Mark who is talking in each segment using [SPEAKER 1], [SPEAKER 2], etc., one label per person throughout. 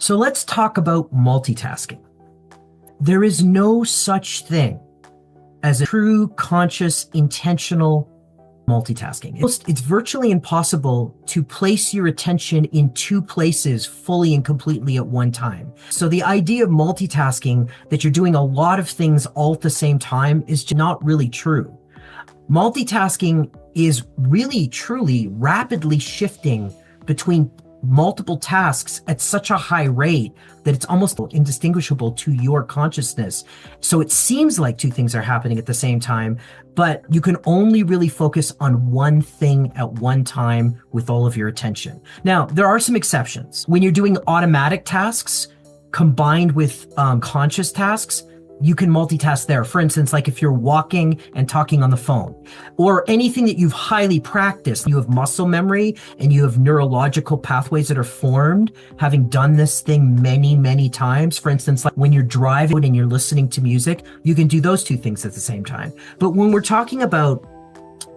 [SPEAKER 1] So let's talk about multitasking. There is no such thing as a true, conscious, intentional multitasking. It's virtually impossible to place your attention in two places fully and completely at one time. So the idea of multitasking, that you're doing a lot of things all at the same time, is just not really true. Multitasking is really, truly rapidly shifting between multiple tasks at such a high rate that it's almost indistinguishable to your consciousness. So it seems like two things are happening at the same time, but you can only really focus on one thing at one time with all of your attention. Now, there are some exceptions. When you're doing automatic tasks combined with conscious tasks, you can multitask there. For instance, like if you're walking and talking on the phone, or anything that you've highly practiced, you have muscle memory and you have neurological pathways that are formed, having done this thing many, many times. For instance, like when you're driving and you're listening to music, you can do those two things at the same time. But when we're talking about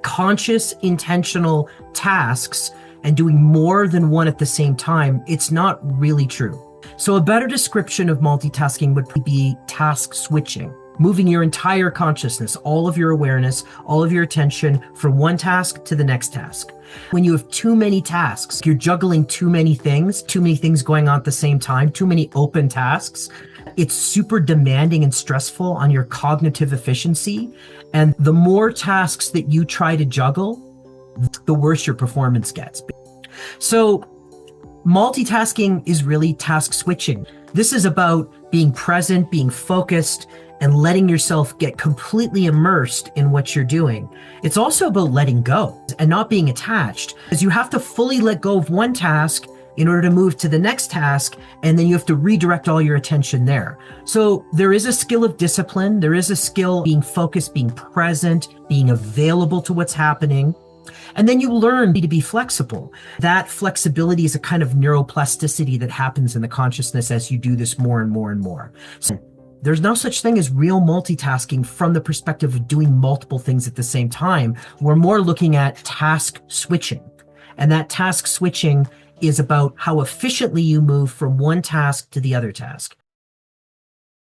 [SPEAKER 1] conscious, intentional tasks and doing more than one at the same time, it's not really true. So a better description of multitasking would be task switching, moving your entire consciousness, all of your awareness, all of your attention from one task to the next task. When you have too many tasks, you're juggling too many things going on at the same time, too many open tasks. It's super demanding and stressful on your cognitive efficiency. And the more tasks that you try to juggle, the worse your performance gets. So multitasking is really task switching. This is about being present, being focused, and letting yourself get completely immersed in what you're doing. It's also about letting go and not being attached, because you have to fully let go of one task in order to move to the next task, and then you have to redirect all your attention there. So there is a skill of discipline. There is a skill being focused, being present, being available to what's happening. And then you learn to be flexible. That flexibility is a kind of neuroplasticity that happens in the consciousness as you do this more and more and more. So there's no such thing as real multitasking from the perspective of doing multiple things at the same time. We're more looking at task switching. And that task switching is about how efficiently you move from one task to the other task.